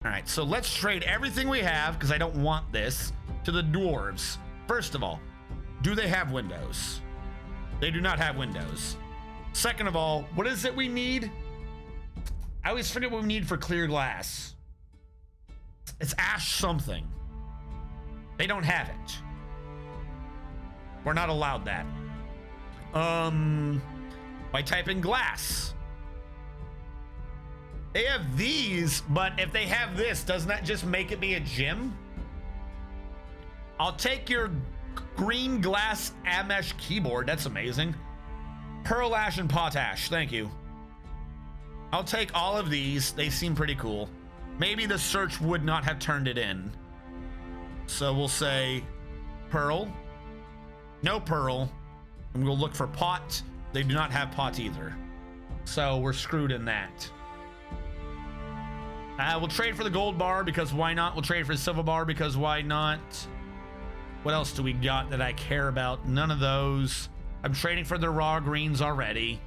All right, so let's trade everything we have, because I don't want this, to the dwarves. First of all, do they have windows? They do not have windows. Second of all, what is it we need? I always forget what we need for clear glass. It's ash something. They don't have it. We're not allowed that. By typing glass. They have these, but if they have this, doesn't that just make it be a gym? I'll take your green glass Amesh keyboard. That's amazing. Pearl ash and potash. Thank you. I'll take all of these. They seem pretty cool. Maybe the search would not have turned it in. So we'll say pearl. No pearl. And we'll look for pot. They do not have pot either. So we're screwed in that. We'll trade for the gold bar because why not? We'll trade for the silver bar because why not? What else do we got that I care about? None of those. I'm trading for the raw greens already.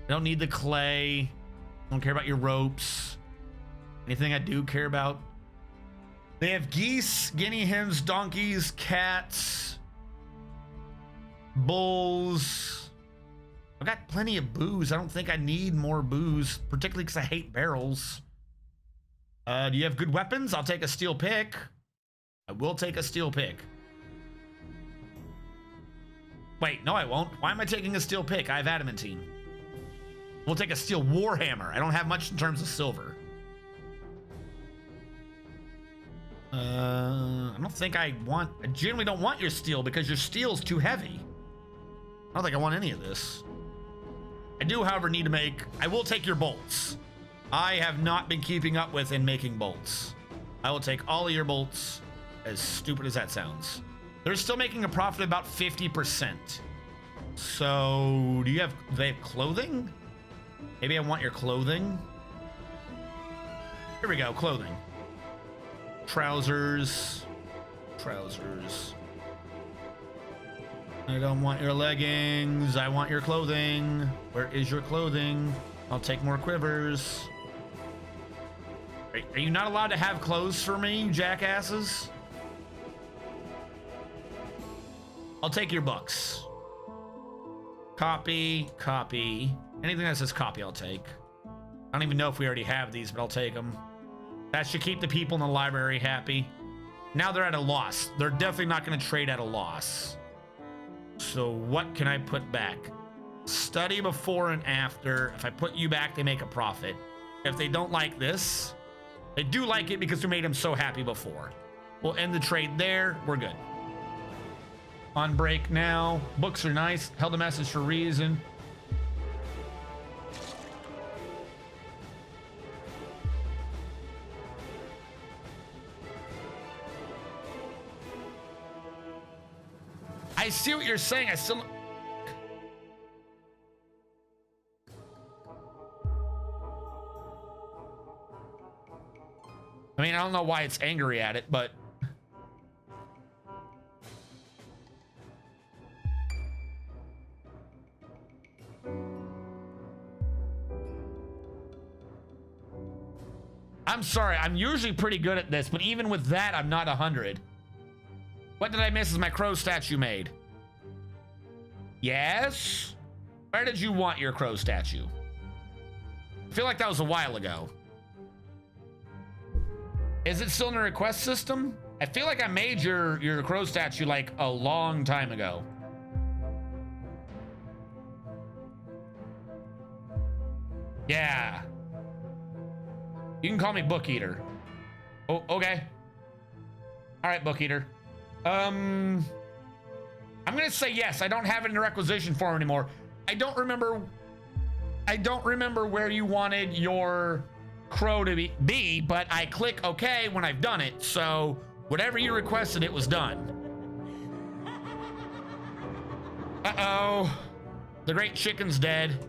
I don't need the clay. I don't care about your ropes. Anything I do care about? They have geese, guinea hens, donkeys, cats, bulls. I've got plenty of booze. I don't think I need more booze, particularly because I hate barrels. Do you have good weapons? I'll take a steel pick. I will take a steel pick. Wait, no, I won't. Why am I taking a steel pick? I have adamantine. We'll take a steel warhammer. I don't have much in terms of silver. I don't think I generally don't want your steel because your steel's too heavy. I don't think I want any of this. I do, however, need to make... I will take your bolts. I have not been keeping up with in making bolts. I will take all of your bolts, as stupid as that sounds. They're still making a profit of about 50%. So, do they have clothing? Maybe I want your clothing. Here we go, clothing. Trousers. Trousers. I don't want your leggings. I want your clothing. Where is your clothing? I'll take more quivers. Are you not allowed to have clothes for me, you jackasses? I'll take your books. Copy, copy. Anything that says copy, I'll take. I don't even know if we already have these, but I'll take them. That should keep the people in the library happy. Now they're at a loss. They're definitely not going to trade at a loss. So what can I put back? Study before and after. If I put you back, they make a profit. If they don't like this, they do like it because we made them so happy before. We'll end the trade there. We're good. On break now. Books are nice. Held a message for a reason. I see what you're saying. I still... I mean, I don't know why it's angry at it, but... I'm sorry. I'm usually pretty good at this, but even with that, I'm not 100. What did I miss as my crow statue made? Yes? Where did you want your crow statue? I feel like that was a while ago. Is it still in the request system? I feel like I made your crow statue like a long time ago. Yeah. You can call me Book Eater. Oh, okay. All right, Book Eater. I'm gonna say yes. I don't have it in the requisition form anymore. I don't remember where you wanted your crow to be, but I click OK when I've done it. So whatever you requested, it was done. Uh-oh. The great chicken's dead.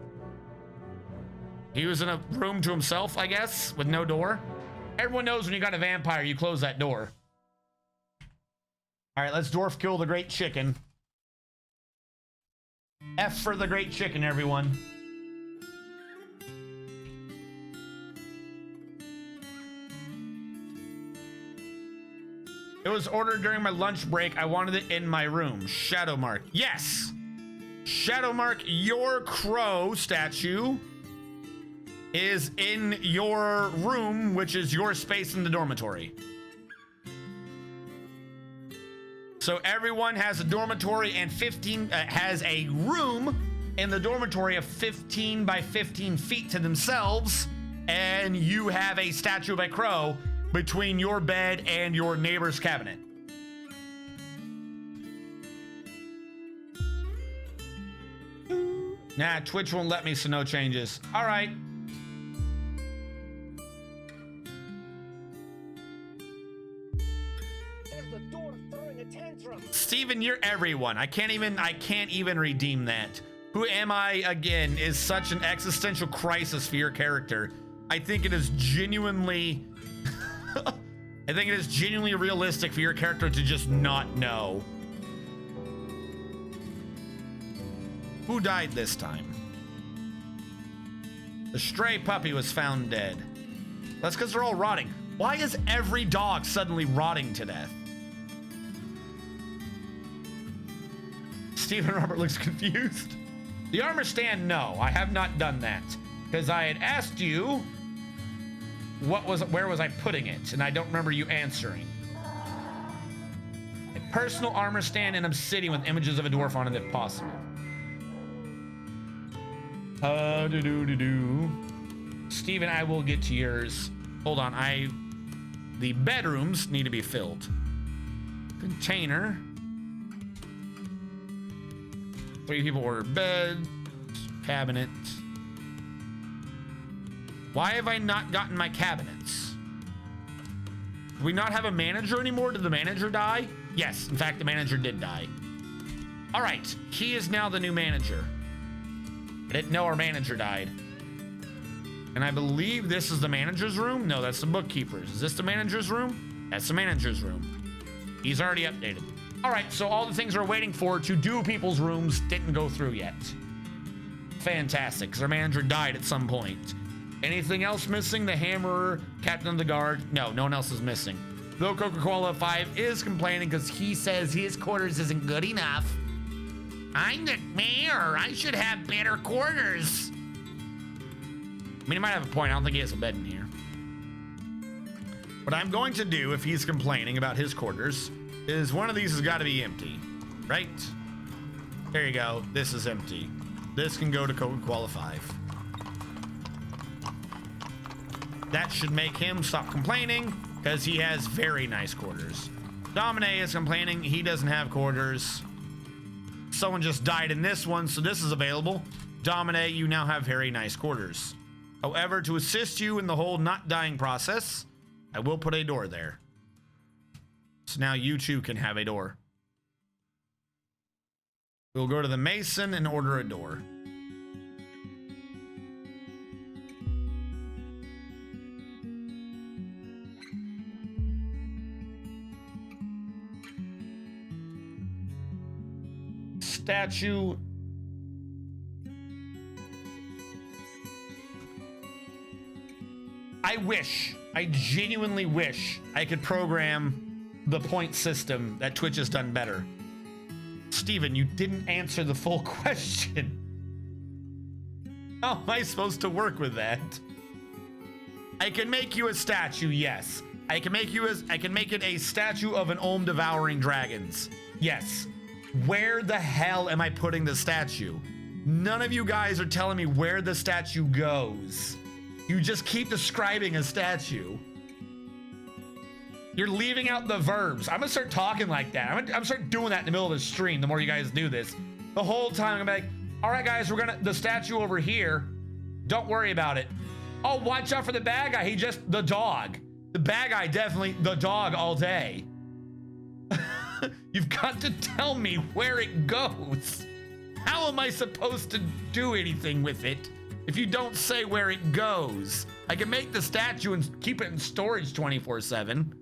He was in a room to himself, I guess, with no door. Everyone knows when you got a vampire, you close that door. All right, let's dwarf kill the great chicken. F for the great chicken, everyone. It was ordered during my lunch break. I wanted it in my room. Shadowmark. Yes. Shadowmark, your crow statue is in your room, which is your space in the dormitory. So everyone has a dormitory and 15 has a room in the dormitory of 15 by 15 feet to themselves, and you have a statue of a crow between your bed and your neighbor's cabinet. Nah, Twitch won't let me, so no changes. All right. Steven, you're everyone. I can't even redeem that. Who am I again is such an existential crisis for your character. I think it is genuinely I think it is genuinely realistic for your character to just not know. Who died this time? The stray puppy was found dead. That's because they're all rotting. Why is every dog suddenly rotting to death? Stephen Robert looks confused. The armor stand, no, I have not done that. Because I had asked you where was I putting it, and I don't remember you answering. A personal armor stand in obsidian with images of a dwarf on it if possible. Steven, I will get to yours. Hold on, the bedrooms need to be filled. Container. 3 people ordered bed, cabinet. Why have I not gotten my cabinets? Do we not have a manager anymore? Did the manager die? Yes, in fact, the manager did die. All right, he is now the new manager. I didn't know our manager died. And I believe this is the manager's room. No, that's the bookkeeper's. Is this the manager's room? That's the manager's room. He's already updated. All right, so all the things we're waiting for to do people's rooms didn't go through yet. Fantastic, because our manager died at some point. Anything else missing? The hammerer, captain of the guard? No, no one else is missing. Though Coca-Cola 5 is complaining because he says his quarters isn't good enough. I'm the mayor. I should have better quarters. I mean, he might have a point. I don't think he has a bed in here. What I'm going to do, if he's complaining about his quarters, is one of these has got to be empty, right? There you go. This is empty. This can go to Coca-Cola 5. That should make him stop complaining because he has very nice quarters. Domine is complaining he doesn't have quarters. Someone just died in this one, so this is available. Domine, you now have very nice quarters. However, to assist you in the whole not dying process, I will put a door there. So now you too can have a door. We'll go to the mason and order a door. Statue. I genuinely wish I could program the point system that Twitch has done better. Steven, you didn't answer the full question. How am I supposed to work with that? I can make you a statue, yes. I can make it a statue of an Olm devouring dragons. Yes. Where the hell am I putting the statue? None of you guys are telling me where the statue goes. You just keep describing a statue. You're leaving out the verbs. I'm gonna start talking like that. I'm gonna start doing that in the middle of the stream the more you guys do this. The whole time I'm gonna be like, all right guys, the statue over here. Don't worry about it. Oh, watch out for the bad guy. The dog. The bad guy, definitely the dog all day. You've got to tell me where it goes. How am I supposed to do anything with it if you don't say where it goes? I can make the statue and keep it in storage 24/7.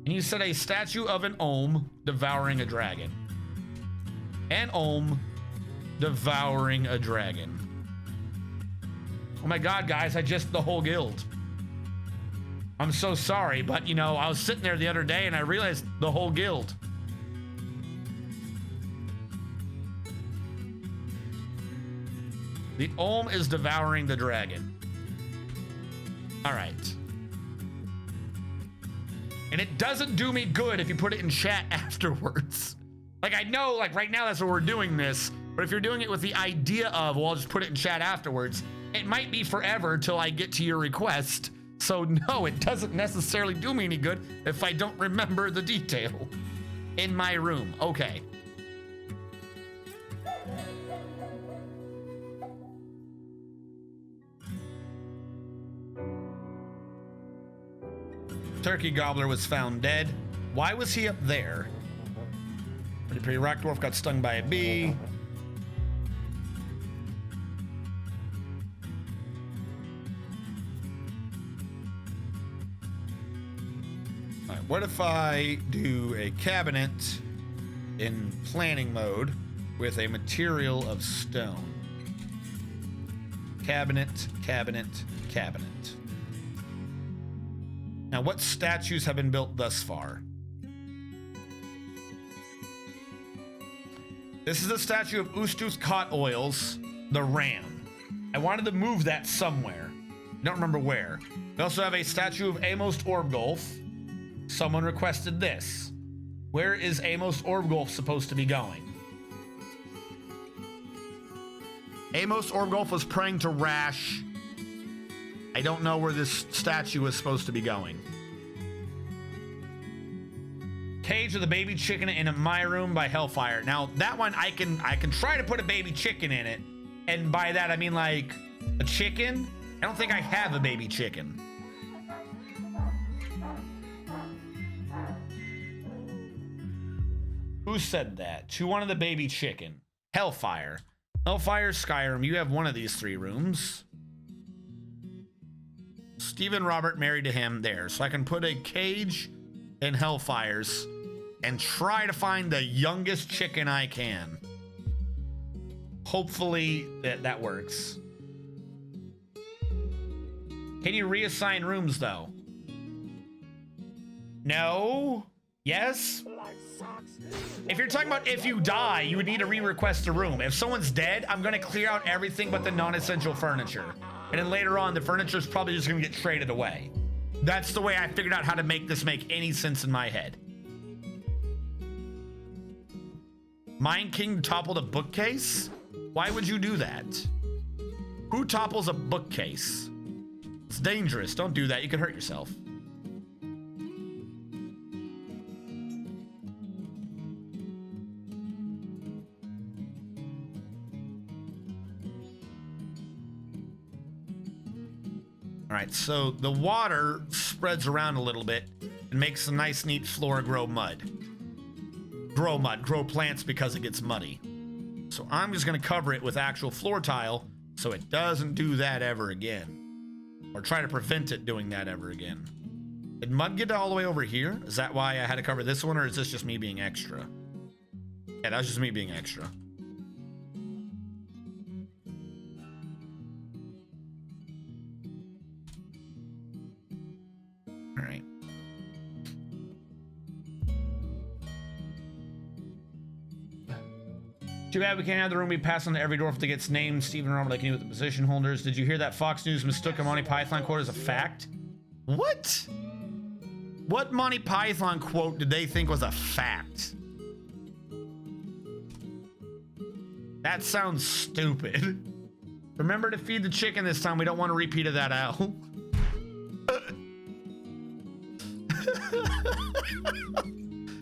And you said a statue of an Olm devouring a dragon. An Olm devouring a dragon. Oh my God, guys, the whole guild. I'm so sorry, but you know, I was sitting there the other day and I realized the whole guild. The Olm is devouring the dragon. All right. And it doesn't do me good if you put it in chat afterwards. Like, I know, like, right now that's what we're doing this, but if you're doing it with the idea of, well, I'll just put it in chat afterwards, it might be forever till I get to your request. So no, it doesn't necessarily do me any good if I don't remember the detail. In my room, okay. Turkey Gobbler was found dead. Why was he up there? Pretty Rock Dwarf got stung by a bee. All right, what if I do a cabinet in planning mode with a material of stone? Cabinet, cabinet, cabinet. Now, what statues have been built thus far? This is the statue of Ustus Cot Oils, the ram. I wanted to move that somewhere. I don't remember where. We also have a statue of Amos Orbgolf. Someone requested this. Where is Amos Orbgolf supposed to be going? Amos Orbgolf was praying to Rash. I don't know where this statue is supposed to be going. Cage of the baby chicken in my room by Hellfire. Now that one I can try to put a baby chicken in it, and by that I mean like a chicken. I don't think I have a baby chicken. Who said that? Who wanted the baby chicken? Hellfire. Hellfire, Skyrim. You have one of these three rooms. Stephen Robert married to him there. So I can put a cage in Hellfire's and try to find the youngest chicken I can. Hopefully that works. Can you reassign rooms though? No? Yes? If you're talking about if you die, you would need to re-request a room. If someone's dead, I'm gonna clear out everything but the non-essential furniture. And then later on, the furniture is probably just gonna get traded away. That's the way I figured out how to make this make any sense in my head. Mind King toppled a bookcase? Why would you do that? Who topples a bookcase? It's dangerous. Don't do that. You could hurt yourself. All right, so the water spreads around a little bit and makes a nice, neat floor grow mud. Grow plants because it gets muddy. So I'm just gonna cover it with actual floor tile so it doesn't do that ever again. Or try to prevent it doing that ever again. Did mud get all the way over here? Is that why I had to cover this one, or is this just me being extra? Yeah, that was just me being extra. All right. Too bad we can't have the room we pass on to every dwarf that gets named Stephen Robert like you with the position holders. Did you hear that Fox News mistook a Monty Python quote as a fact? What? What Monty Python quote did they think was a fact? That sounds stupid. Remember to feed the chicken this time. We don't want a repeat of that, Al.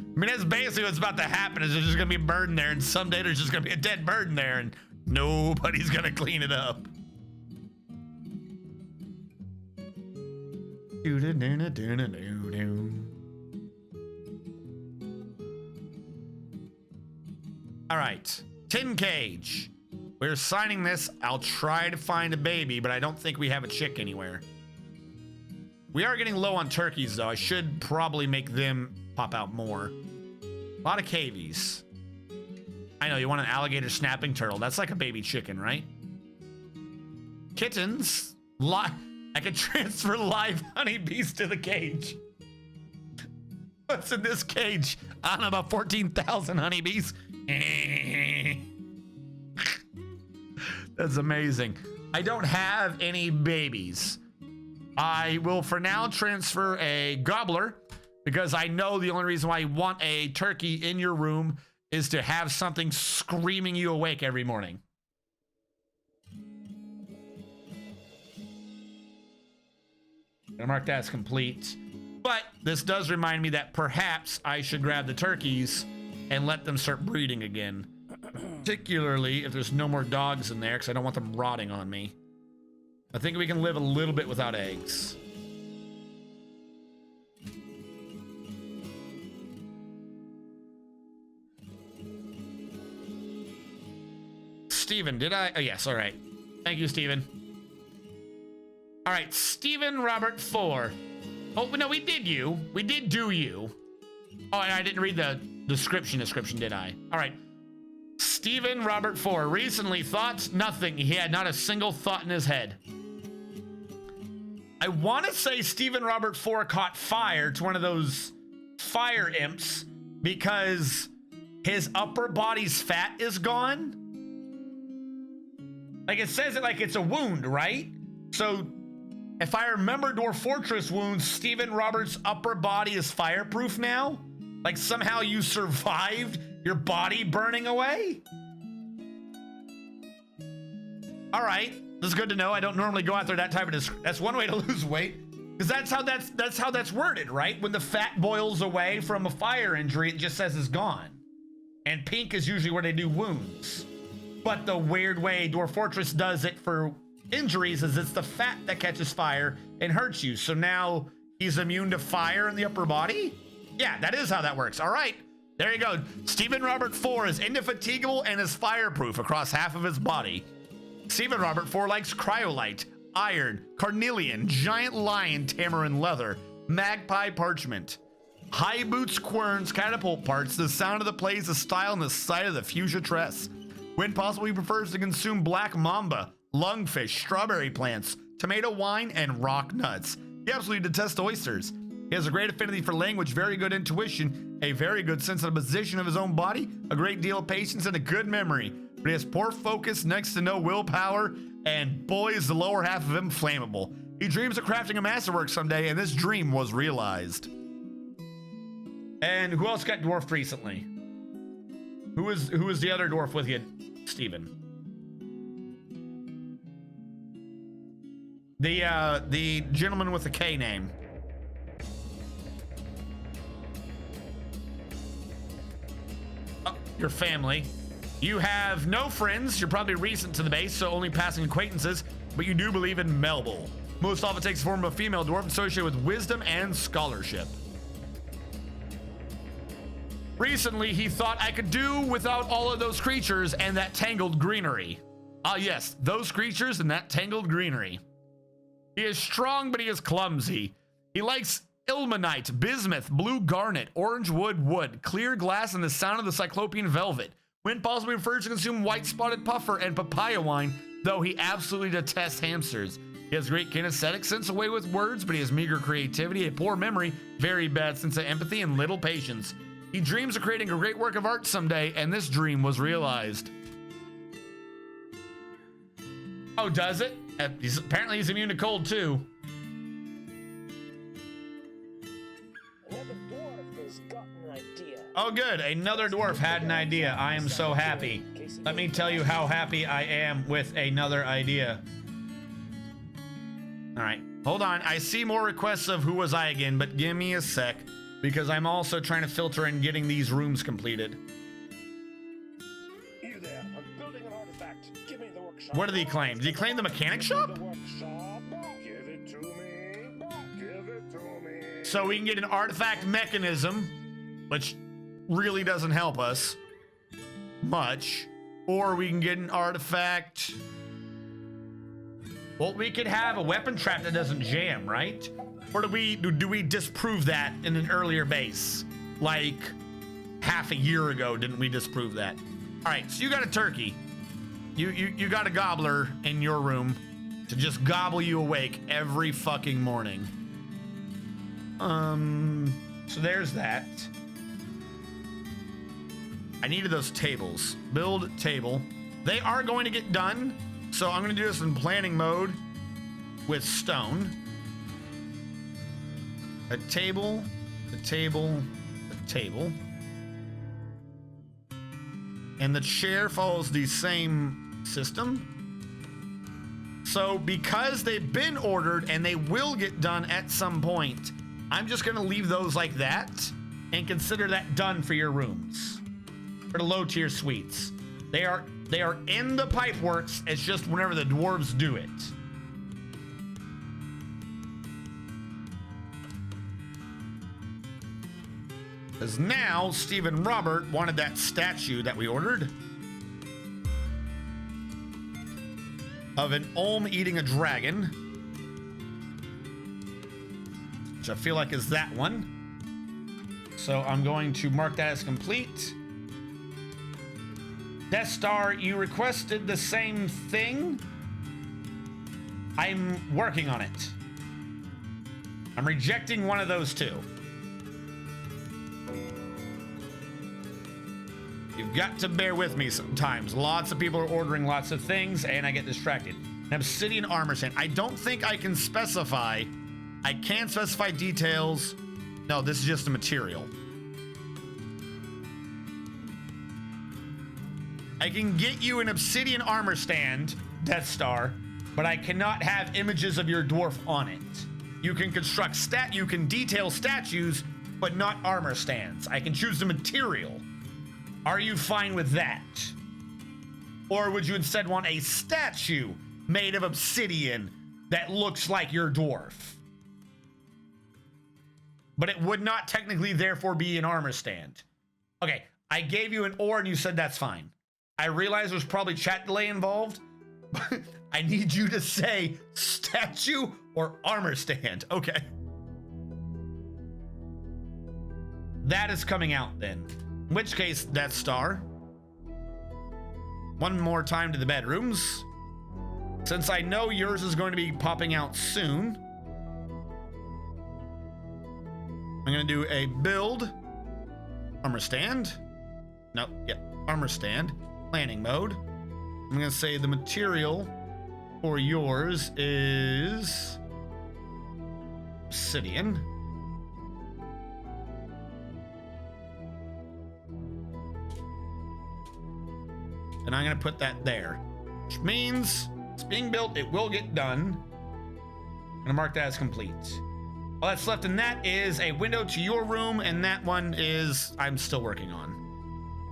I mean, that's basically what's about to happen is there's just gonna be a bird in there, and someday there's just gonna be a dead bird in there, and nobody's gonna clean it up. All right, tin cage. We're signing this. I'll try to find a baby, but I don't think we have a chick anywhere. We are getting low on turkeys, though. I should probably make them pop out more. A lot of cavies. I know, you want an alligator snapping turtle. That's like a baby chicken, right? Kittens. I can transfer live honeybees to the cage. What's in this cage? I don't know, about 14,000 honeybees. That's amazing. I don't have any babies. I will for now transfer a gobbler because I know the only reason why you want a turkey in your room is to have something screaming you awake every morning. I'm gonna mark that as complete. But this does remind me that perhaps I should grab the turkeys and let them start breeding again. Particularly if there's no more dogs in there, because I don't want them rotting on me. I think we can live a little bit without eggs. Steven, did I? Oh, yes, all right. Thank you, Steven. All right, Stephen Robert 4. Oh, no, we did you. We did do you. Oh, and I didn't read the description, did I? All right. Stephen Robert 4. Recently, thoughts? Nothing. He had not a single thought in his head. I want to say Stephen Robert 4 caught fire to one of those fire imps because his upper body's fat is gone. Like, it says it like it's a wound, right? So, if I remember Dwarf Fortress wounds, Stephen Roberts' upper body is fireproof now? Like, somehow you survived your body burning away? All right, this is good to know. I don't normally go out there that type of that's one way to lose weight, because that's how that's worded, right? When the fat boils away from a fire injury, it just says it's gone. And pink is usually where they do wounds. But the weird way Dwarf Fortress does it for injuries is it's the fat that catches fire and hurts you. So now he's immune to fire in the upper body? Yeah, that is how that works. All right, there you go. Stephen Robert 4 is indefatigable and is fireproof across half of his body. Stephen Robert 4 likes cryolite, iron, carnelian, giant lion, tamarin leather, magpie parchment, high boots, querns, catapult parts, the sound of the plays, the style, and the sight of the fuchsia tress. When possible, he prefers to consume black mamba, lungfish, strawberry plants, tomato wine, and rock nuts. He absolutely detests oysters. He has a great affinity for language, very good intuition, a very good sense of the position of his own body, a great deal of patience, and a good memory. But he has poor focus, next to no willpower, and boy, is the lower half of him flammable. He dreams of crafting a masterwork someday, and this dream was realized. And who else got dwarfed recently? Who is the other dwarf with you, Steven? The gentleman with the K name. Oh, your family. You have no friends. You're probably recent to the base, so only passing acquaintances, but you do believe in Melville. Most often takes the form of a female dwarf associated with wisdom and scholarship. Recently, he thought I could do without all of those creatures and that tangled greenery. Ah, yes, those creatures and that tangled greenery. He is strong, but he is clumsy. He likes ilmenite, bismuth, blue garnet, orange wood, clear glass, and the sound of the cyclopean velvet. When possible, he prefers to consume white spotted puffer and papaya wine, though he absolutely detests hamsters. He has great kinesthetic sense away with words, but he has meager creativity, a poor memory, very bad sense of empathy, and little patience. He dreams of creating a great work of art someday, and this dream was realized. Oh, does it? Apparently he's immune to cold, too. Another dwarf has got an idea. Oh, good. Another dwarf had an idea. I am so happy. Let me tell you how happy I am with another idea. All right. Hold on. I see more requests of who was I again, but give me a sec, because I'm also trying to filter and getting these rooms completed. You there, I'm building an artifact. Give me the workshop. What did he claim? Did he claim the mechanic shop? The workshop. Give it to me. Give it to me. So we can get an artifact mechanism, which really doesn't help us much. Or we can get an artifact. Well, we could have a weapon trap that doesn't jam, right? Or do we disprove that in an earlier base? Like half a year ago, didn't we disprove that? All right, so you got a turkey. You got a gobbler in your room. to just gobble you awake every fucking morning. So there's that. I needed those tables. Build table. They are going to get done, so I'm going to do this in planning mode with stone. A table, a table, a table. And the chair follows the same system. So because they've been ordered and they will get done at some point, I'm just gonna leave those like that and consider that done for your rooms. For the low tier suites. They are in the pipe works, it's just whenever the dwarves do it. Because now Stephen Robert wanted that statue that we ordered of an Olm eating a dragon, which I feel like is that one. So I'm going to mark that as complete. Death Star, you requested the same thing. I'm working on it. I'm rejecting one of those two. You've got to bear with me sometimes. Lots of people are ordering lots of things and I get distracted. An obsidian armor stand. I don't think I can specify. I can specify details. No, this is just a material. I can get you an obsidian armor stand, Death Star, but I cannot have images of your dwarf on it. You can construct you can detail statues, but not armor stands. I can choose the material. Are you fine with that? Or would you instead want a statue made of obsidian that looks like your dwarf? But it would not technically therefore be an armor stand. Okay, I gave you an or and you said that's fine. I realize there's probably chat delay involved, but I need you to say statue or armor stand. Okay. That is coming out then. In which case, Death Star. One more time to the bedrooms. Since I know yours is going to be popping out soon, I'm going to do a build armor stand. No, yeah, armor stand. Planning mode. I'm going to say the material for yours is obsidian. And I'm going to put that there, which means it's being built. It will get done. I'm going to mark that as complete. All that's left in that is a window to your room, and that one is I'm still working on.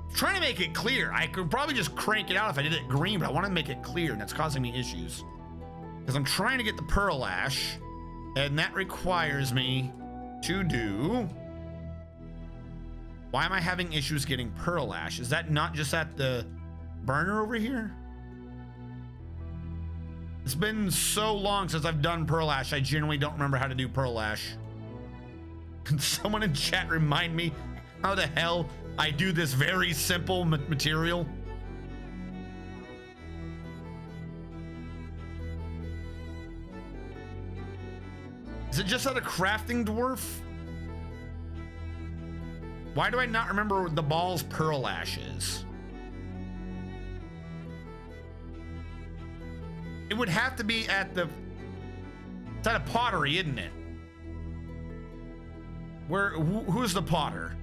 I'm trying to make it clear. I could probably just crank it out if I did it green, but I want to make it clear, and that's causing me issues. Because I'm trying to get the pearl ash, and that requires me to do... Why am I having issues getting pearl ash? Is that not just at the burner over here? It's been so long since I've done pearl ash, I generally don't remember how to do pearl ash. Can someone in chat remind me how the hell I do this very simple material? Is it just at a crafting dwarf? Why do I not remember the ball's pearl ash is? It would have to be at the... It's at a pottery, isn't it? Who's the potter?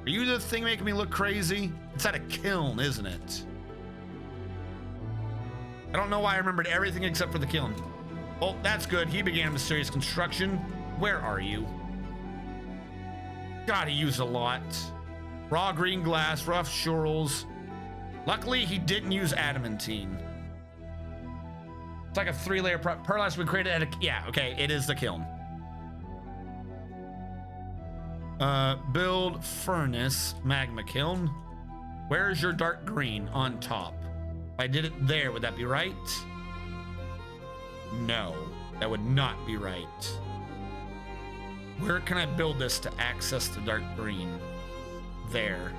Are you the thing making me look crazy? It's at a kiln, isn't it? I don't know why I remembered everything except for the kiln. Oh, that's good. He began mysterious construction. Where are you? God, he used a lot. Raw green glass, rough shorels. Luckily, he didn't use adamantine. It's like a 3-layer pearl ash we created at a... Yeah, okay, it is the kiln. Build furnace, magma kiln. Where's your dark green? On top. If I did it there, would that be right? No, that would not be right. Where can I build this to access the dark green? There.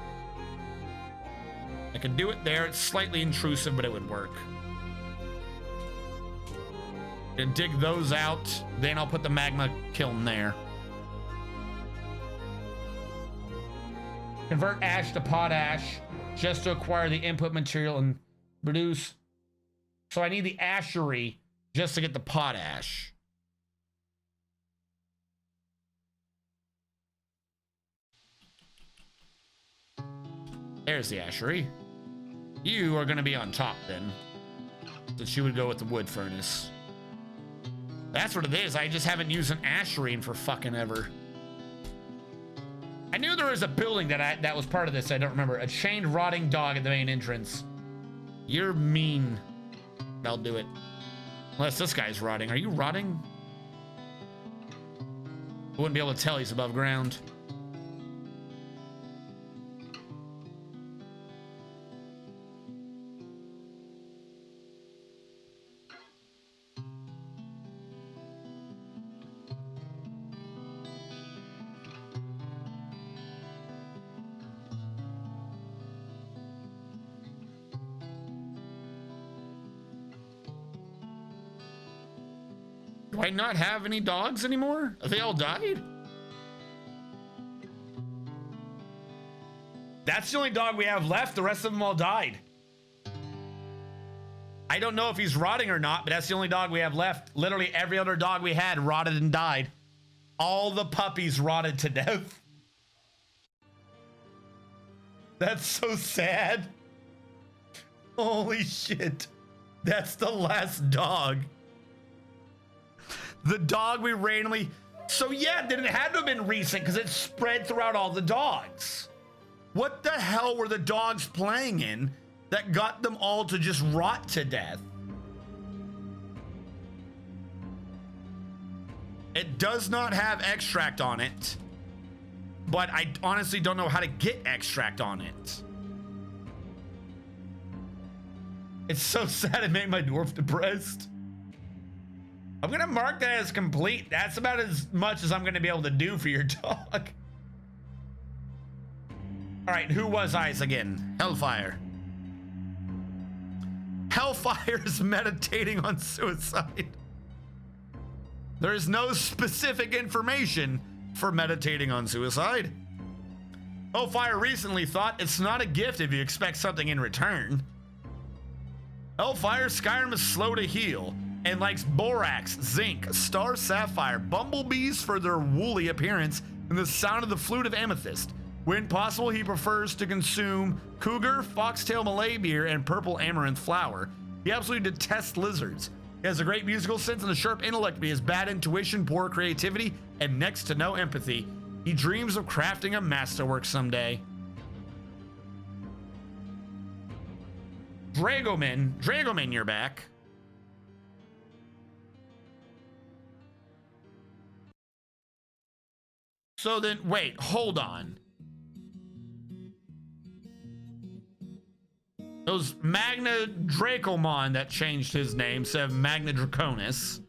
I could do it there. It's slightly intrusive, but it would work. And dig those out. Then I'll put the magma kiln there. Convert ash to potash just to acquire the input material and produce. So I need the ashery just to get the potash. There's the ashery. You are going to be on top then. So she would go with the wood furnace. That's what it is. I just haven't used an ashery in for fucking ever. I knew there was a building that was part of this. I don't remember. A chained rotting dog at the main entrance. You're mean. I'll do it. Unless this guy's rotting. Are you rotting? I wouldn't be able to tell he's above ground. Do I not have any dogs anymore? Have they all died? That's the only dog we have left. The rest of them all died. I don't know if he's rotting or not, but that's the only dog we have left. Literally every other dog we had rotted and died. All the puppies rotted to death. That's so sad. Holy shit. That's the last dog. The dog we randomly... So yeah, then it had to have been recent because it spread throughout all the dogs. What the hell were the dogs playing in that got them all to just rot to death? It does not have extract on it, but I honestly don't know how to get extract on it. It's so sad it made my dwarf depressed. I'm gonna mark that as complete. That's about as much as I'm gonna be able to do for your dog. All right, who was Ice again? Hellfire. Hellfire is meditating on suicide. There is no specific information for meditating on suicide. Hellfire recently thought it's not a gift if you expect something in return. Hellfire Skyrim is slow to heal and likes borax, zinc, star sapphire, bumblebees for their woolly appearance, and the sound of the flute of amethyst. When possible, he prefers to consume cougar, foxtail Malay beer, and purple amaranth flower. He absolutely detests lizards. He has a great musical sense and a sharp intellect, but he has bad intuition, poor creativity, and next to no empathy. He dreams of crafting a masterwork someday. Dragoman, you're back. So then, wait, hold on. Those Magna Dracomon that changed his name said Magna Draconis.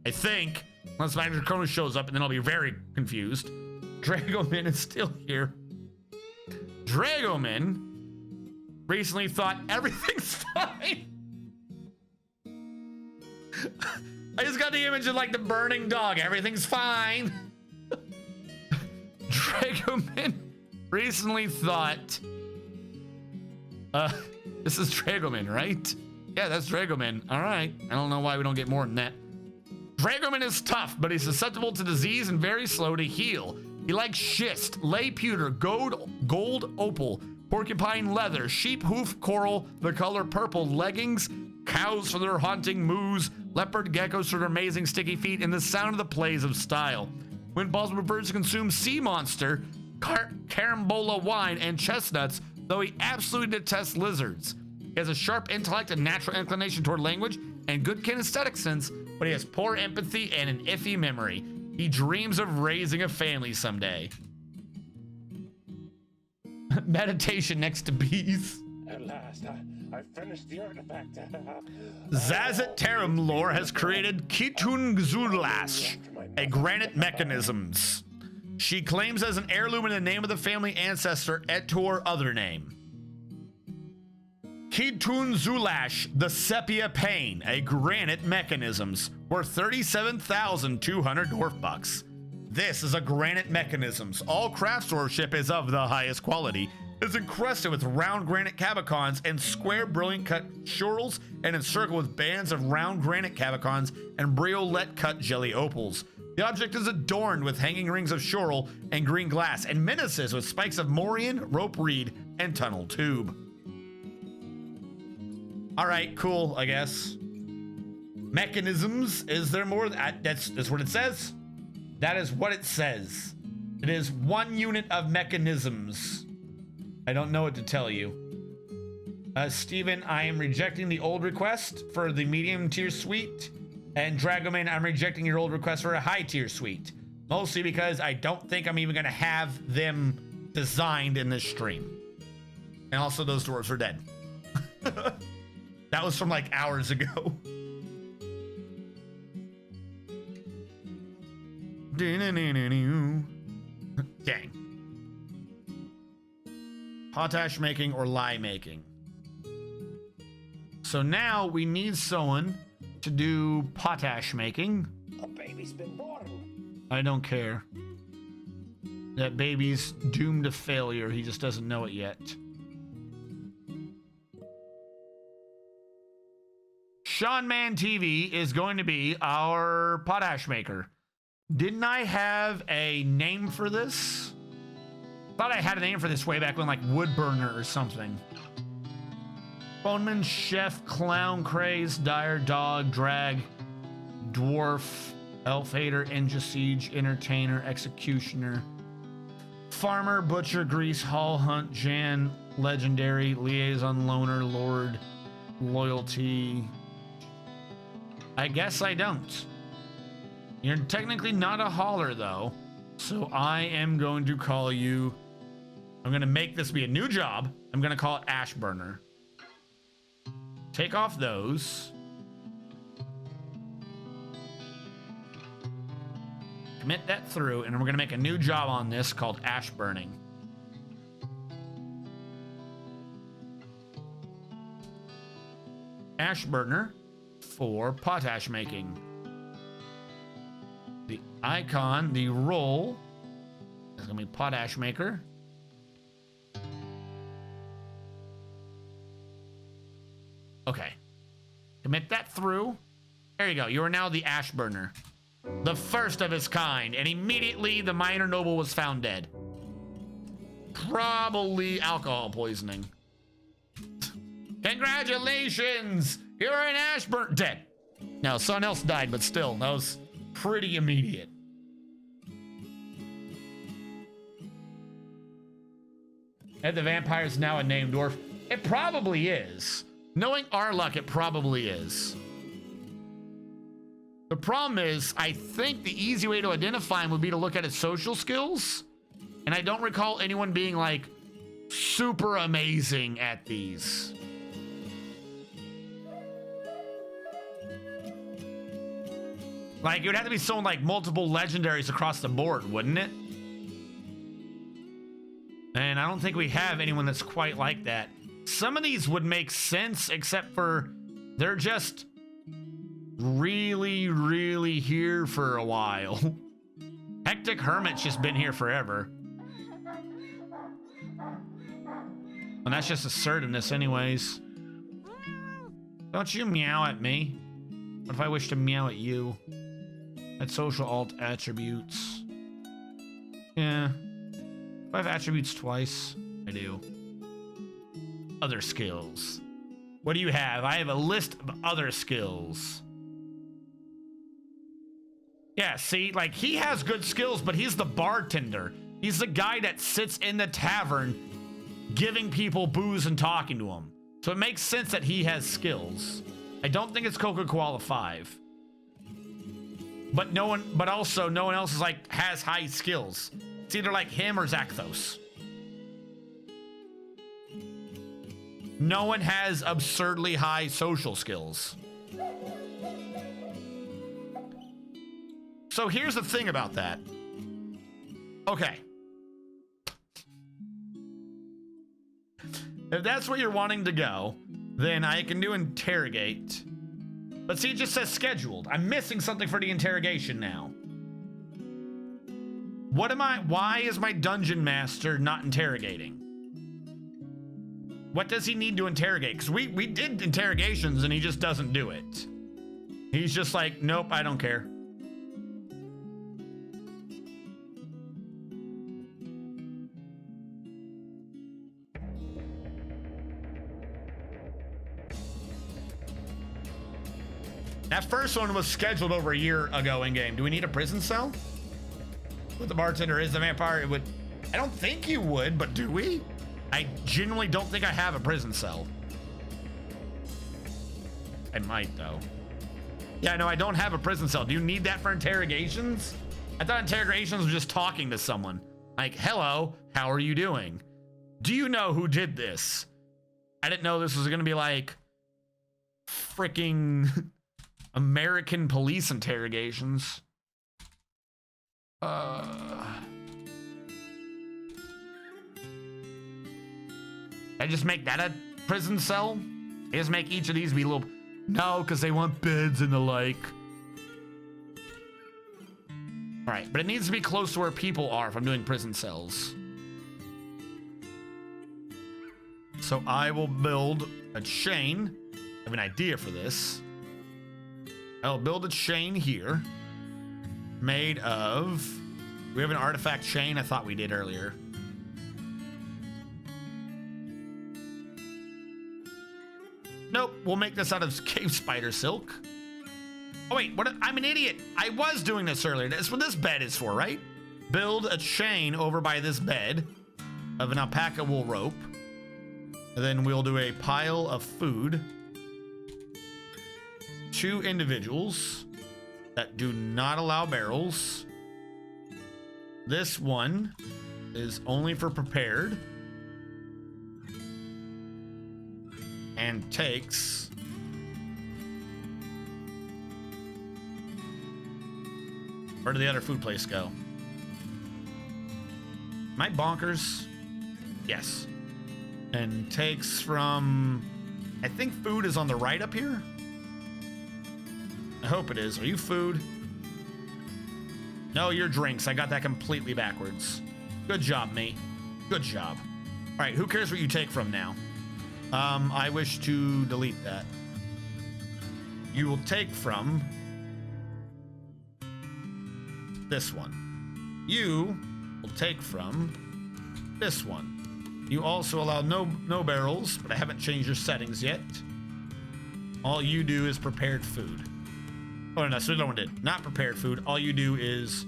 I think, unless Magna Draconis shows up, and then I'll be very confused. Dragoman is still here. Dragoman recently thought everything's fine. I just got the image of like the burning dog. Everything's fine. Dragoman recently thought, this is Dragoman, right? Yeah, that's Dragoman. All right. I don't know why we don't get more than that. Dragoman is tough, but he's susceptible to disease and very slow to heal. He likes schist, lay pewter, gold opal, porcupine leather, sheep hoof coral, the color purple, leggings, cows for their haunting moos, leopard geckos for their amazing sticky feet, and the sound of the plays of style. When possible, prefers to consume sea monster, carambola wine, and chestnuts, though he absolutely detests lizards. He has a sharp intellect and natural inclination toward language and good kinesthetic sense, but he has poor empathy and an iffy memory. He dreams of raising a family someday. Meditation next to bees. At last, I finished the artifact. Zazat Tarum lore has created Kitun Gzulash, a granite mechanisms. She claims as an heirloom in the name of the family ancestor Etor other name. Kitun Zulash, the Sepia Pain, a granite mechanisms, worth 37,200 dwarf bucks. This is a granite mechanisms. All craft worship is of the highest quality. Is encrusted with round granite cabicons and square brilliant cut shorls and encircled with bands of round granite cabicons and briolette cut jelly opals. The object is adorned with hanging rings of shorl and green glass and menaces with spikes of morian, rope reed, and tunnel tube. All right, cool, I guess. Mechanisms, is there more? That's what it says. That is what it says. It is 1 unit of mechanisms. I don't know what to tell you. Steven, I am rejecting the old request for the medium tier suite. And Dragoman, I'm rejecting your old request for a high tier suite. Mostly because I don't think I'm even gonna have them designed in this stream. And also those dwarves are dead. That was from like hours ago. Dang. Potash making or lye making. So now we need someone to do potash making. A baby's been born. I don't care. That baby's doomed to failure. He just doesn't know it yet. Sean Man TV is going to be our potash maker. Didn't I have a name for this? Thought I had a name for this way back when, like Woodburner or something. Boneman, Chef, Clown, Craze, Dire, Dog, Drag, Dwarf, Elf Hater, Ninja Siege, Entertainer, Executioner, Farmer, Butcher, Grease, Hall Hunt, Jan, Legendary, Liaison, Loner, Lord, Loyalty. I guess I don't. You're technically not a hauler though, so I am going to call you, I'm going to make this be a new job. I'm going to call it Ash Burner. Take off those. Commit that through, and we're going to make a new job on this called Ash Burning. Ash Burner for potash making. The icon, the role, is going to be potash maker. Okay. Commit that through. There you go. You are now the Ash Burner. The first of his kind. And immediately the minor noble was found dead. Probably alcohol poisoning. Congratulations! You're an Ash Burner. Dead. Now, someone else died, but still, that was pretty immediate. And the vampire's now a named dwarf. It probably is. Knowing our luck, it probably is. The problem is, I think the easy way to identify him would be to look at his social skills. And I don't recall anyone being like super amazing at these. Like, it would have to be someone like multiple legendaries across the board, wouldn't it? And I don't think we have anyone that's quite like that. Some of these would make sense, except for they're just really, really here for a while. Hectic Hermit's just been here forever. And that's just assertiveness anyways. Don't you meow at me. What if I wish to meow at you? Add social alt attributes. Yeah. If I have attributes twice, I do. Other skills. What do you have? I have a list of other skills. Yeah, see, like, he has good skills, but he's the bartender. He's the guy that sits in the tavern giving people booze and talking to them. So it makes sense that he has skills. I don't think it's Coca-Cola 5. But also no one else is like has high skills. It's either like him or Zakthos. No one has absurdly high social skills. So here's the thing about that. Okay. If that's where you're wanting to go, Then I can do interrogate. But see, it just says scheduled. I'm missing something for the interrogation now. Why is my dungeon master not interrogating? What does he need to interrogate? Because we did interrogations and he just doesn't do it. He's just like, nope, I don't care. That first one was scheduled over a year ago in game. Do we need a prison cell? With the bartender is the vampire, it would. I don't think you would, but do we? I genuinely don't think I have a prison cell. I might though. Yeah, no, I don't have a prison cell. Do you need that for interrogations? I thought interrogations were just talking to someone. Like, hello, how are you doing? Do you know who did this? I didn't know this was gonna be like freaking American police interrogations. I just make that a prison cell? I just make each of these be little. No, because they want beds and the like. All right, but it needs to be close to where people are if I'm doing prison cells. So I will build a chain. I have an idea for this. I'll build a chain here made of. We have an artifact chain. I thought we did earlier. Nope, we'll make this out of cave spider silk. Oh wait, what? I'm an idiot. I was doing this earlier. That's what this bed is for, right? Build a chain over by this bed of an alpaca wool rope. And then we'll do a pile of food. 2 individuals that do not allow barrels. This one is only for prepared. And takes where did the other food place go? Am I bonkers? Yes. And takes from, I think food is on the right up here. I hope it is. Are you food? No, you're drinks. I got that completely backwards. Good job, mate. Good job. All right, who cares what you take from now? I wish to delete that. You will take from this one. You will take from this one. You also allow no barrels, but I haven't changed your settings yet. All you do is prepared food. Oh no, so no one did. Not prepared food. All you do is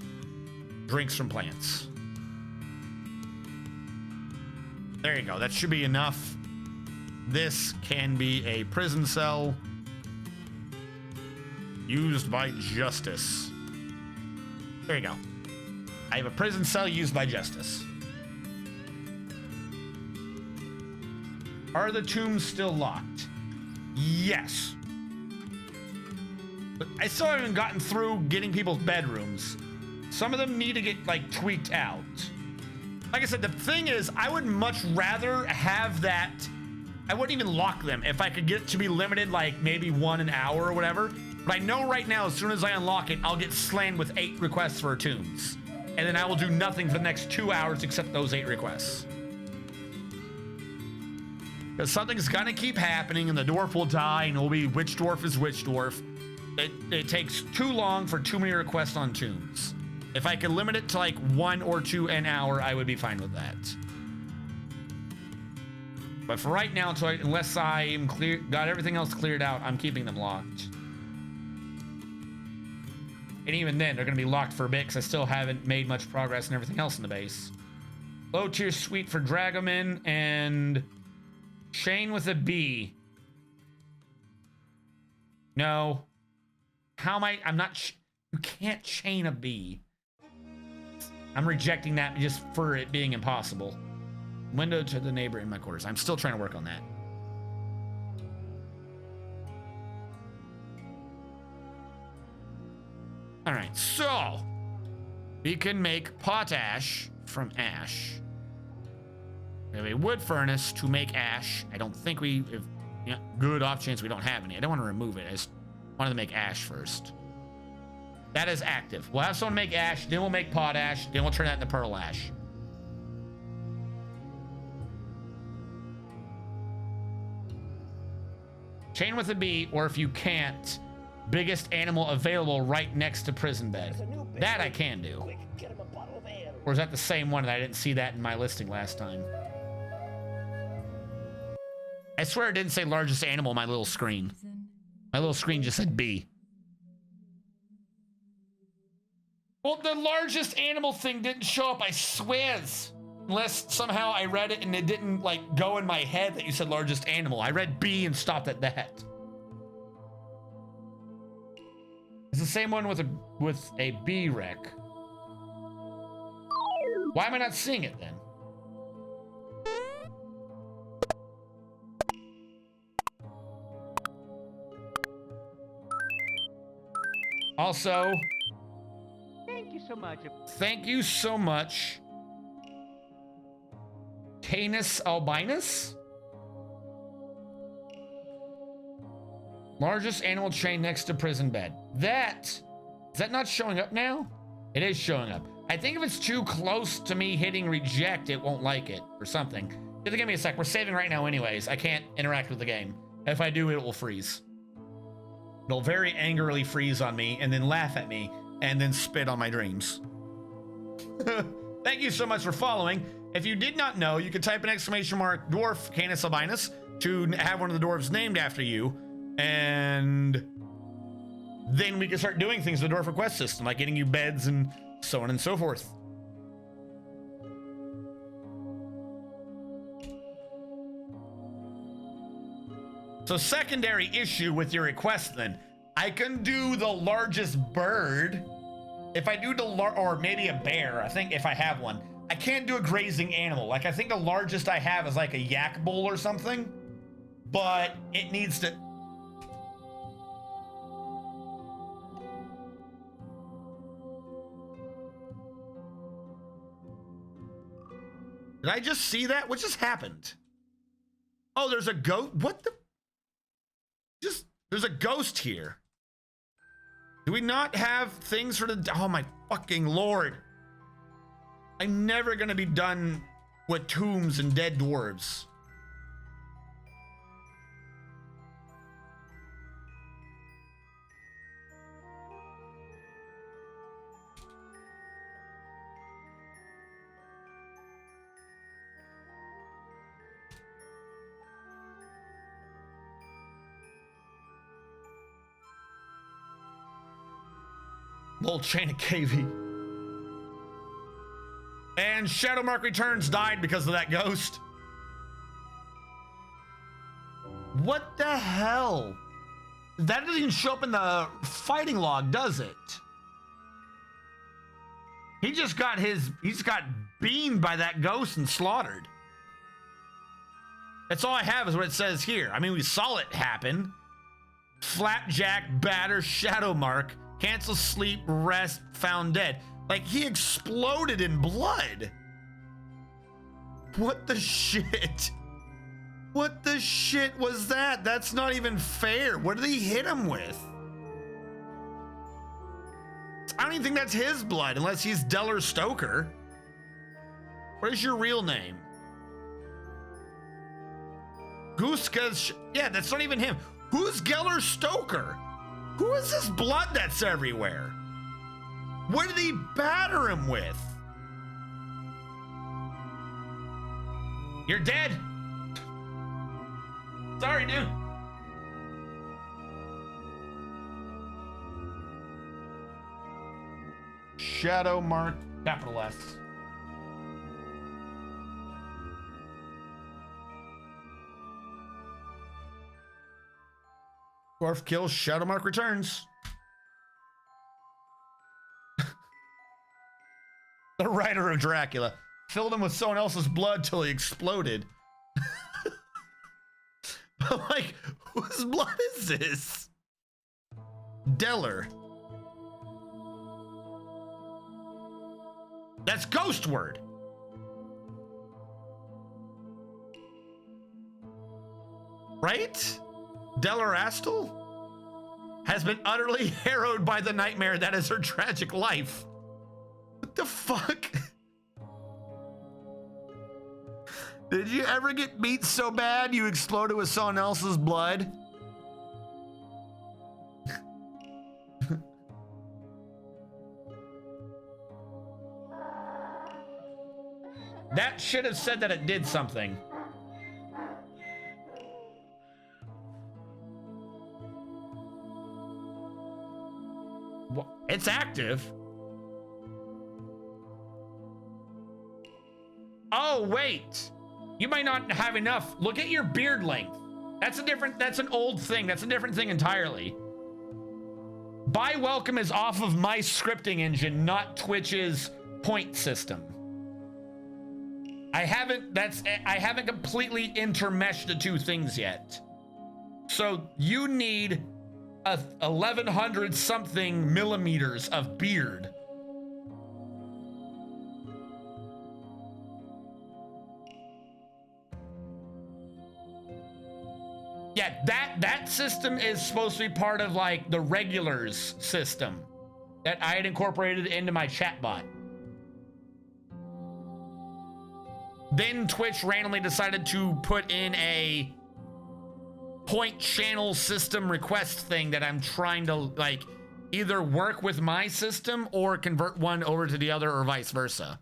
drinks from plants. There you go. That should be enough. This can be a prison cell used by justice. There you go. I have a prison cell used by justice. Are the tombs still locked? Yes. But I still haven't gotten through getting people's bedrooms. Some of them need to get like tweaked out. Like I said, the thing is, I would much rather have that. I wouldn't even lock them if I could get it to be limited, like maybe 1 an hour or whatever. But I know right now, as soon as I unlock it, I'll get slammed with 8 requests for tombs. And then I will do nothing for the next 2 hours except those 8 requests. Because something's gonna keep happening and the dwarf will die and it'll be which dwarf is which dwarf. It takes too long for too many requests on tombs. If I could limit it to like 1 or 2 an hour, I would be fine with that. But for right now, unless I am got everything else cleared out, I'm keeping them locked. And even then, they're going to be locked for a bit because I still haven't made much progress and everything else in the base. Low tier suite for Dragoman and chain with a B. No. How am I? I'm not. You can't chain a bee. I'm rejecting that just for it being impossible. Window to the neighbor in my quarters. I'm still trying to work on that. All right, so we can make potash from ash. We have a wood furnace to make ash. I don't think we, Yeah, good off chance we don't have any. I don't want to remove it. I just wanted to make ash first. That is active. We'll have someone make ash, then we'll make pot ash, then we'll turn that into pearl ash. Chain with a bee, or if you can't, biggest animal available right next to prison bed. That I can do. Quick, get him a bottle of ale. Or is that the same one and I didn't see that in my listing last time? I swear it didn't say largest animal on my little screen. My little screen just said bee. Well, the largest animal thing didn't show up, I swears. Unless somehow I read it and it didn't like go in my head that you said largest animal. I read bee and stopped at that. It's the same one with a bee wreck. Why am I not seeing it then? Also, Thank you so much. thank you so much, Canis albinus? Largest animal chain next to prison bed. Is that not showing up now? It is showing up. I think if it's too close to me hitting reject, it won't like it or something. Just give me a sec. We're saving right now anyways. I can't interact with the game. If I do, it will freeze. It'll very angrily freeze on me and then laugh at me and then spit on my dreams. Thank you so much for following. If you did not know, you could type an exclamation mark dwarf Canis albinus to have one of the dwarves named after you, and then we can start doing things with the Dwarf Request System, like getting you beds and so on and so forth. So secondary issue with your request then, I can do the largest bird. If I do or maybe a bear, I think if I have one. I can't do a grazing animal. Like I think the largest I have is like a yak bull or something, but it needs to. Did I just see that? What just happened? Oh, there's a goat. What the? There's a ghost here. Do we not have things for the? Oh my fucking lord. I'm never gonna be done with tombs and dead dwarves. Little chain of KV. And Shadowmark Returns died because of that ghost. What the hell? That doesn't even show up in the fighting log, does it? He just got beamed by that ghost and slaughtered. That's all I have is what it says here. I mean, we saw it happen. Flapjack, batter, Shadowmark. Cancel sleep, rest, found dead. Like he exploded in blood. What the shit? What the shit was that? That's not even fair. What did he hit him with? I don't even think that's his blood unless he's Deller Stoker. What is your real name? Gooska's. Yeah, that's not even him. Who's Geller Stoker? Who is this blood that's everywhere? What did he batter him with? You're dead. Sorry, dude. Shadowmark, capital S. Dwarf kills, Shadowmark returns. The writer of Dracula filled him with someone else's blood till he exploded. But like, whose blood is this? Deller. That's ghost word. Right? Delarastal has been utterly harrowed by the nightmare that is her tragic life. What the fuck? Did you ever get beat so bad you exploded with someone else's blood? That should have said that it did something. Well, it's active. Oh, wait. You might not have enough. Look at your beard length. That's an old thing. That's a different thing entirely. Buy welcome is off of my scripting engine, not Twitch's point system. I haven't completely intermeshed the two things yet. So you need 1100 something millimeters of beard. Yeah, that system is supposed to be part of like the regulars system that I had incorporated into my chatbot. Then Twitch randomly decided to put in a point channel system request thing that I'm trying to like either work with my system or convert one over to the other or vice versa.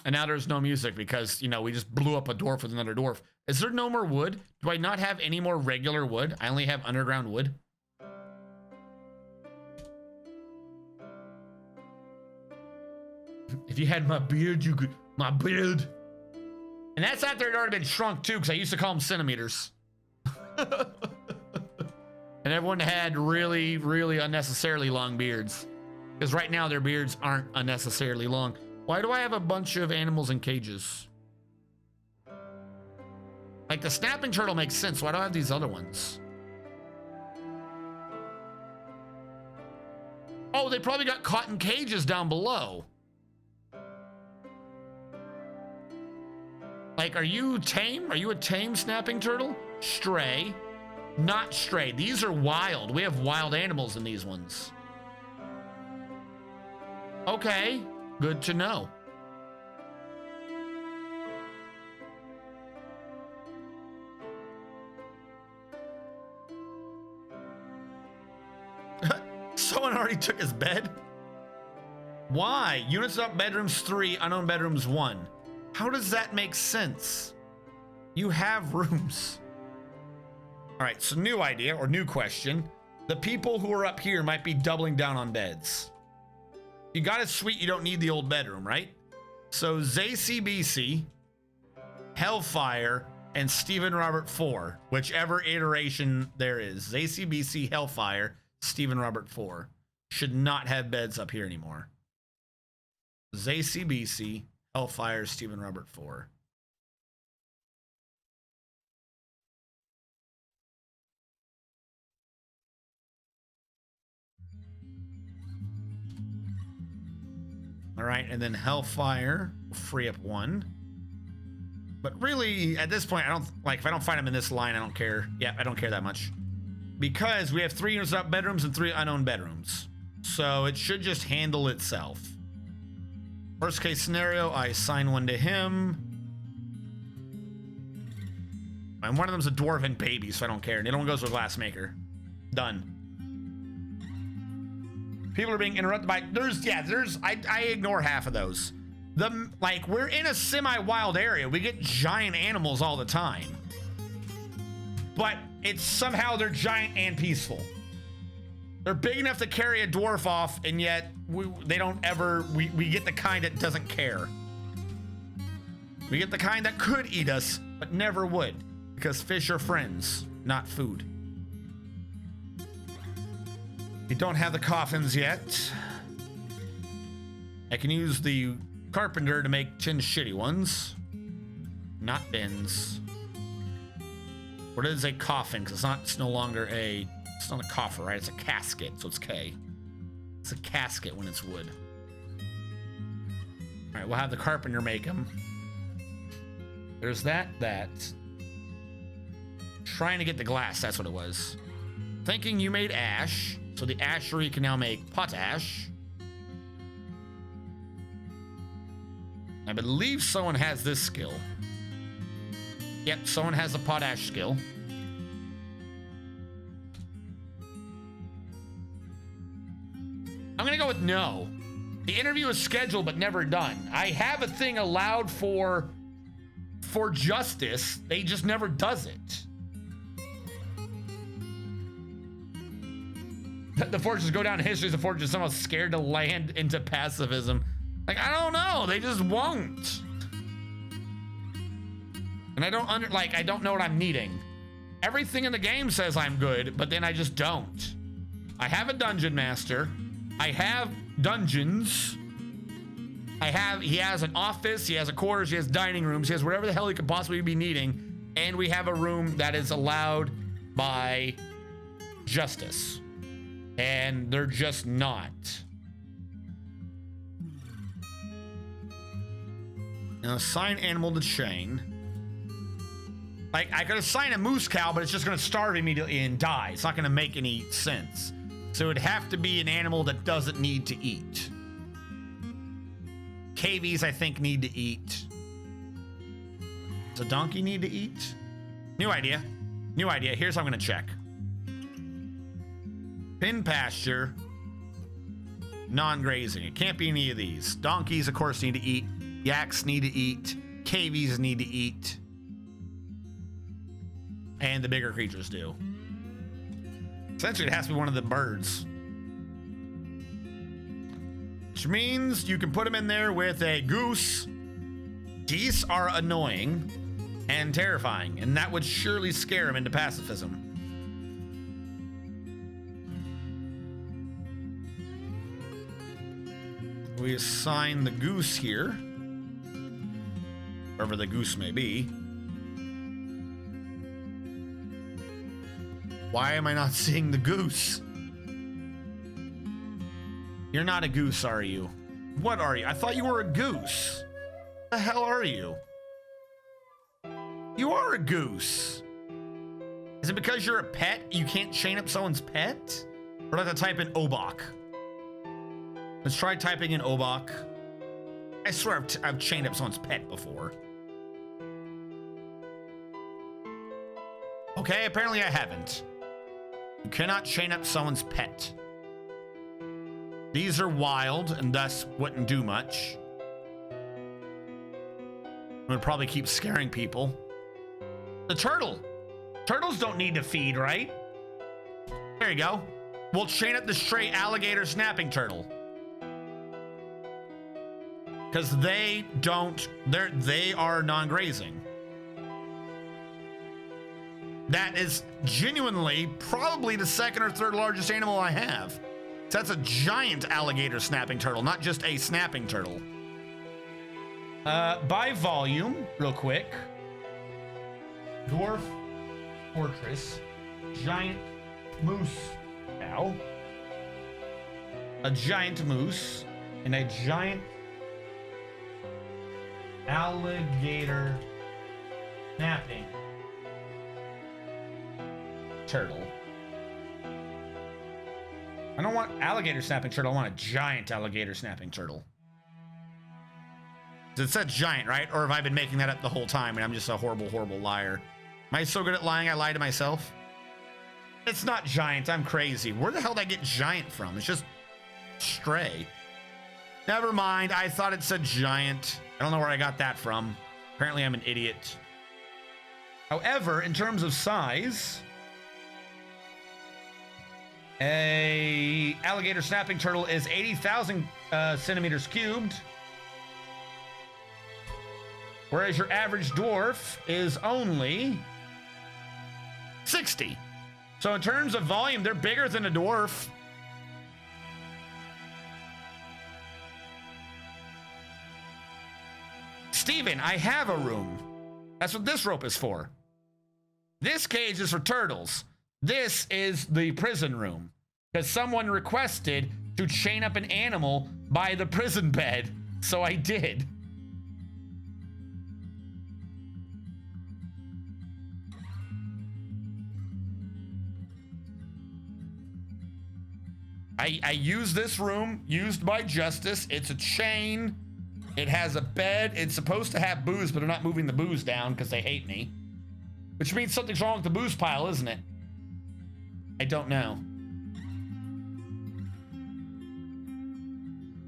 And now there's no music because, you know, we just blew up a dwarf with another dwarf. Is there no more wood? Do I not have any more regular wood? I only have underground wood. If you had my beard, you could... My beard. And that's after it had already been shrunk, too, because I used to call them centimeters. And everyone had really, really unnecessarily long beards. Because right now, their beards aren't unnecessarily long. Why do I have a bunch of animals in cages? Like, the snapping turtle makes sense. Why do I have these other ones? Oh, they probably got caught in cages down below. Like, are you tame? Are you a tame snapping turtle? Stray. Not stray. These are wild. We have wild animals in these ones. Okay. Good to know. Someone already took his bed? Why? Units up bedrooms 3, unknown bedrooms 1. How does that make sense? You have rooms. All right, so new idea or new question. The people who are up here might be doubling down on beds. You got a suite, you don't need the old bedroom, right? So ZCBC, Hellfire, and Stephen Robert 4, whichever iteration there is. ZCBC, Hellfire, Stephen Robert 4 should not have beds up here anymore. ZCBC, Hellfire, Stephen Robert 4. All right, and then Hellfire will free up 1. But really, at this point, I don't like if I don't find them in this line, I don't care. Yeah, I don't care that much. Because we have 3 units up bedrooms and 3 unknown bedrooms. So it should just handle itself. Worst case scenario, I assign 1 to him. And one of them's a dwarven baby, so I don't care. And the other one goes with Glassmaker. Done. People are being interrupted by... I ignore half of those. Like, we're in a semi-wild area. We get giant animals all the time. But it's somehow they're giant and peaceful. They're big enough to carry a dwarf off, and yet they don't ever... We get the kind that doesn't care. We get the kind that could eat us, but never would. Because fish are friends, not food. We don't have the coffins yet. I can use the carpenter to make 10 shitty ones. Not bins. What is a coffin? Because it's no longer a... It's not a coffer, right? It's a casket, so it's K. It's a casket when it's wood. All right, we'll have the carpenter make them. There's that. Trying to get the glass, that's what it was. Thinking you made ash, so the ashery can now make potash. I believe someone has this skill. Yep, someone has the potash skill. I'm gonna go with no. The interview is scheduled but never done. I have a thing allowed for justice. They just never does it. The fortunes go down in history as the fortune somehow scared to land into pacifism. Like, I don't know. They just won't. And I don't I don't know what I'm needing. Everything in the game says I'm good, but then I just don't. I have a dungeon master. I have dungeons. He has an office, he has a quarters, he has dining rooms, he has whatever the hell he could possibly be needing. And we have a room that is allowed by justice. And they're just not. Now assign animal to chain. Like, I could assign a moose cow, but it's just gonna starve immediately and die. It's not gonna make any sense. So it would have to be an animal that doesn't need to eat. KVs, I think, need to eat. Does a donkey need to eat? New idea. New idea. Here's how I'm gonna check. Pin pasture. Non-grazing. It can't be any of these. Donkeys, of course, need to eat. Yaks need to eat. KVs need to eat. And the bigger creatures do. Essentially, it has to be one of the birds. Which means you can put them in there with a goose. Geese are annoying and terrifying, and that would surely scare them into pacifism. We assign the goose here, wherever the goose may be. Why am I not seeing the goose? You're not a goose, are you? What are you? I thought you were a goose. The hell are you? You are a goose. Is it because you're a pet? You can't chain up someone's pet? Or do I have to type in Obok? Let's try typing in Obok. I swear I've chained up someone's pet before. Okay, apparently I haven't. You cannot chain up someone's pet. These are wild and thus wouldn't do much. Would probably keep scaring people. The turtle. Turtles don't need to feed, right? There you go. We'll chain up the stray alligator snapping turtle. Because they are non-grazing. That is genuinely probably the second or third largest animal I have. So that's a giant alligator snapping turtle, not just a snapping turtle. By volume, real quick. Dwarf Fortress, giant moose cow, a giant moose, and a giant alligator snapping turtle. I don't want alligator snapping turtle, I want a giant alligator snapping turtle. It said giant, right? Or have I been making that up the whole time and I'm just a horrible, horrible liar? Am I so good at lying I lie to myself? It's not giant, I'm crazy. Where the hell did I get giant from? It's just stray. Never mind, I thought it said giant. I don't know where I got that from. Apparently I'm an idiot. However, in terms of size, a alligator snapping turtle is 80,000 centimeters cubed. Whereas your average dwarf is only 60. So in terms of volume, they're bigger than a dwarf. Steven, I have a room. That's what this rope is for. This cage is for turtles. This is the prison room. Because someone requested to chain up an animal by the prison bed. So I did. I use this room used by Justice. It's a chain. It has a bed. It's supposed to have booze, but they're not moving the booze down because they hate me. Which means something's wrong with the booze pile, isn't it? I don't know.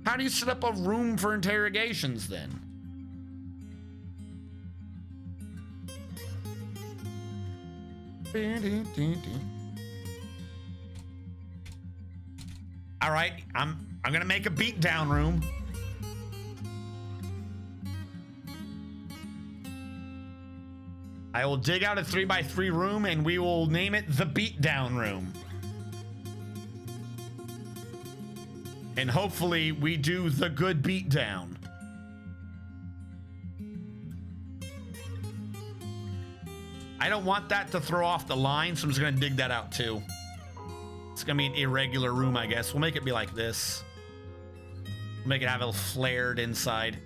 How do you set up a room for interrogations then? All right, I'm gonna make a beatdown room. I will dig out a 3x3 room and we will name it the beatdown room. And hopefully we do the good beatdown. I don't want that to throw off the line, so I'm just gonna dig that out too. It's gonna be an irregular room, I guess. We'll make it be like this. We'll make it have a flared inside.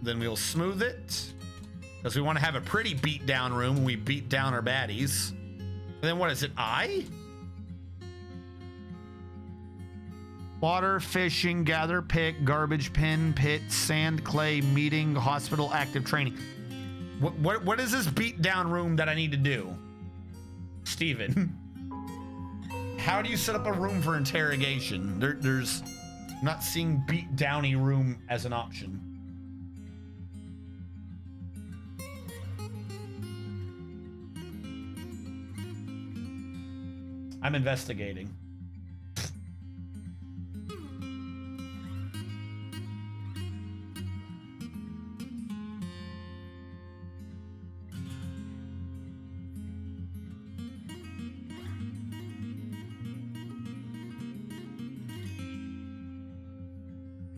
Then we'll smooth it, because we want to have a pretty beat down room when we beat down our baddies. And then what is it? Water, fishing, gather, pick, garbage, pin, pit, sand, clay, meeting, hospital, active training. What is this beat down room that I need to do? Steven, how do you set up a room for interrogation? There's not seeing beat downy room as an option. I'm investigating.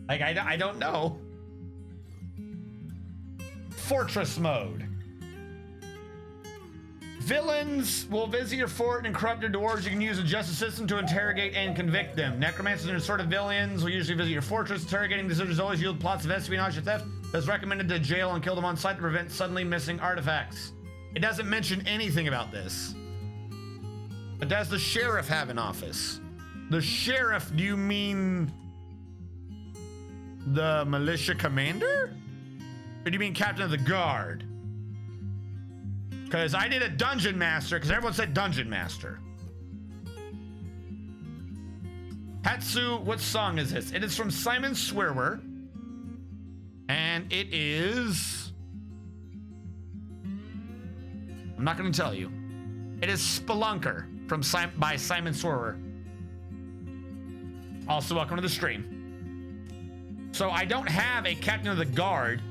Like, I don't know. Fortress mode. Villains will visit your fort and corrupt your dwarves. You can use the justice system to interrogate and convict them. Necromancers and assorted villains will usually visit your fortress. Interrogating decisions always yield plots of espionage or theft. It's recommended to jail and kill them on site to prevent suddenly missing artifacts. It doesn't mention anything about this. But does the sheriff have an office? The sheriff, do you mean the militia commander? Or do you mean captain of the guard? Because I did a dungeon master, because everyone said dungeon master. Hatsu, what song is this? It is from Simon Swearwer. And it is... I'm not going to tell you. It is Spelunker by Simon Swearwer. Also, welcome to the stream. So I don't have a captain of the guard.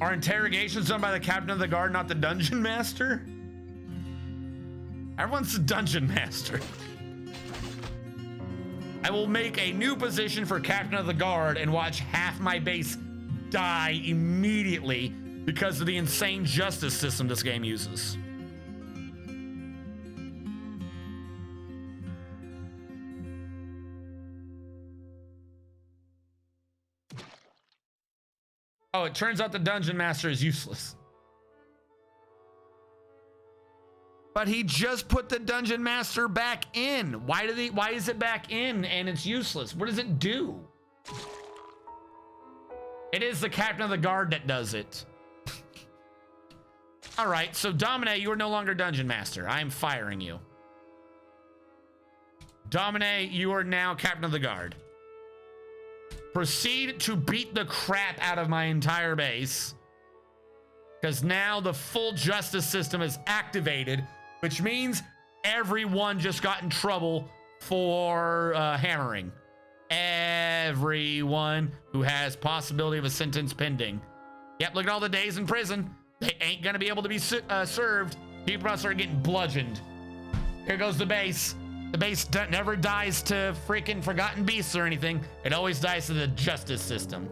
Are interrogations done by the captain of the guard, not the dungeon master? Everyone's the dungeon master. I will make a new position for captain of the guard and watch half my base die immediately because of the insane justice system this game uses. Oh, it turns out the dungeon master is useless. But he just put the dungeon master back in. Why is it back in and it's useless? What does it do? It is the captain of the guard that does it. All right, so Domine, you are no longer dungeon master. I am firing you. Domine, you are now captain of the guard. Proceed to beat the crap out of my entire base. Because now the full justice system is activated, which means everyone just got in trouble for hammering. Everyone who has possibility of a sentence pending. Yep, look at all the days in prison. They ain't gonna be able to be served. People are start getting bludgeoned. Here goes the base. The base never dies to freaking forgotten beasts or anything. It always dies to the justice system.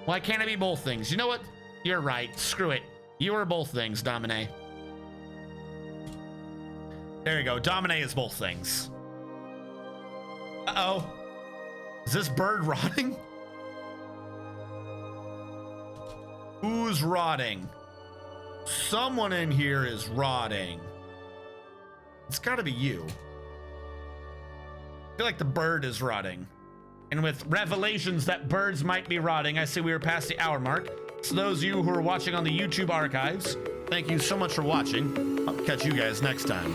Why can't it be both things? You know what? You're right. Screw it. You are both things, Domine. There you go. Domine is both things. Uh-oh. Is this bird rotting? Who's rotting? Someone in here is rotting. It's got to be you. I feel like the bird is rotting. And with revelations that birds might be rotting, I see we are past the hour mark. So those of you who are watching on the YouTube archives, thank you so much for watching. I'll catch you guys next time.